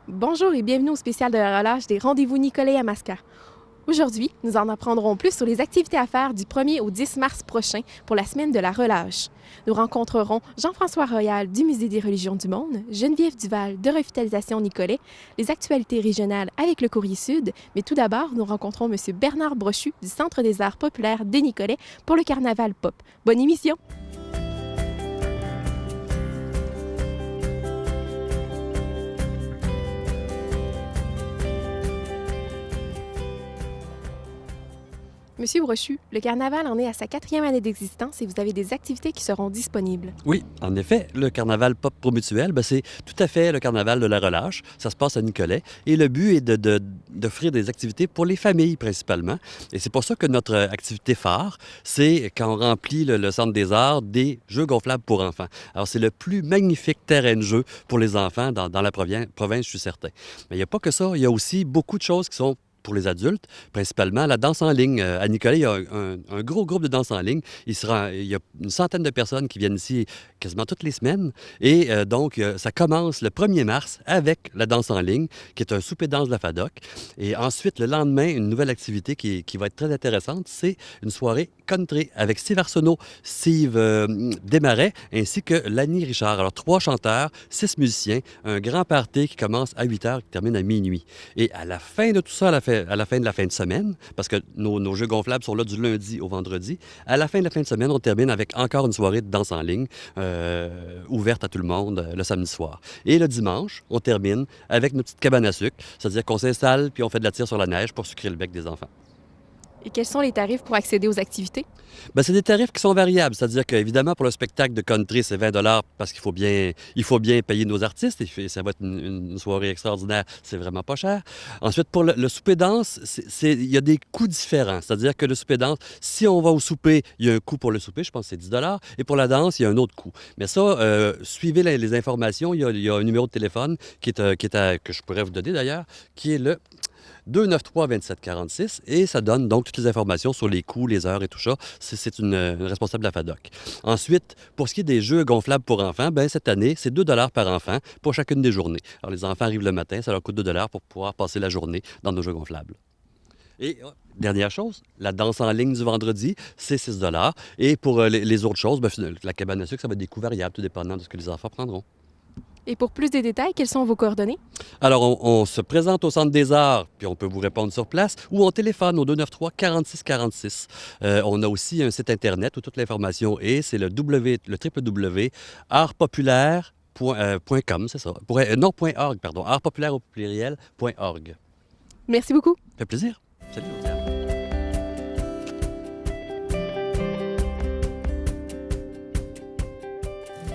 Bonjour et bienvenue au spécial de la relâche des rendez-vous Nicolet à Masca. Aujourd'hui, nous en apprendrons plus sur les activités à faire du 1er au 10 mars prochain pour la semaine de la relâche. Nous rencontrerons Jean-François Royal du Musée des religions du monde, Geneviève Duval de Revitalisation Nicolet, les actualités régionales avec le Courrier Sud, mais tout d'abord, nous rencontrons M. Bernard Brochu du Centre des arts populaires de Nicolet pour le carnaval pop. Bonne émission! Monsieur Brochu, le carnaval en est à sa 4e année d'existence et vous avez des activités qui seront disponibles. Oui, en effet, le carnaval pop promutuel, c'est tout à fait le carnaval de la relâche. Ça se passe à Nicolet. Et le but est d'offrir des activités pour les familles principalement. Et c'est pour ça que notre activité phare, c'est quand on remplit le Centre des arts des jeux gonflables pour enfants. Alors, c'est le plus magnifique terrain de jeu pour les enfants dans la province, je suis certain. Mais il n'y a pas que ça. Il y a aussi beaucoup de choses qui sont pour les adultes, principalement la danse en ligne. À Nicolet, il y a un gros groupe de danse en ligne. Il y a une centaine de personnes qui viennent ici quasiment toutes les semaines. Et donc, ça commence le 1er mars avec la danse en ligne, qui est un souper de danse de la FADOC. Et ensuite, le lendemain, une nouvelle activité qui va être très intéressante, c'est une soirée country avec Steve Arsenault, Steve Desmarais, ainsi que Lani Richard. Alors, 3 chanteurs, 6 musiciens, un grand party qui commence à 8 h, qui termine à minuit. Et à la fin de tout ça, à la fin de la fin de semaine, parce que nos jeux gonflables sont là du lundi au vendredi, à la fin de la fin de semaine, on termine avec encore une soirée de danse en ligne ouverte à tout le monde le samedi soir. Et le dimanche, on termine avec nos petites cabanes à sucre, c'est-à-dire qu'on s'installe puis on fait de la tire sur la neige pour sucrer le bec des enfants. Et quels sont les tarifs pour accéder aux activités? C'est des tarifs qui sont variables. C'est-à-dire qu'évidemment, pour le spectacle de country, c'est 20 parce qu'il faut bien payer nos artistes. Et ça va être une soirée extraordinaire. C'est vraiment pas cher. Ensuite, pour le souper danse, il y a des coûts différents. C'est-à-dire que le souper danse, si on va au souper, il y a un coût pour le souper, je pense que c'est 10 $ et pour la danse, il y a un autre coût. Mais ça, suivez les informations. Il y a un numéro de téléphone que je pourrais vous donner d'ailleurs, qui est le 293-2746 et ça donne donc toutes les informations sur les coûts, les heures et tout ça. C'est une responsable de la FADOC. Ensuite, pour ce qui est des jeux gonflables pour enfants, cette année, c'est 2 $ par enfant pour chacune des journées. Alors, les enfants arrivent le matin, ça leur coûte 2 $ pour pouvoir passer la journée dans nos jeux gonflables. Et dernière chose, la danse en ligne du vendredi, c'est 6 $. Et pour les autres choses, la cabane à sucre, ça va être des coûts variables, tout dépendant de ce que les enfants prendront. Et pour plus de détails, quelles sont vos coordonnées? Alors, on se présente au Centre des arts, puis on peut vous répondre sur place, ou on téléphone au 293-4646. On a aussi un site Internet où toute l'information est, c'est le www.artpopulaire.com, c'est ça. Non, .org, pardon. Artpopulaire au pluriel.org. Merci beaucoup. Ça fait plaisir. Salut.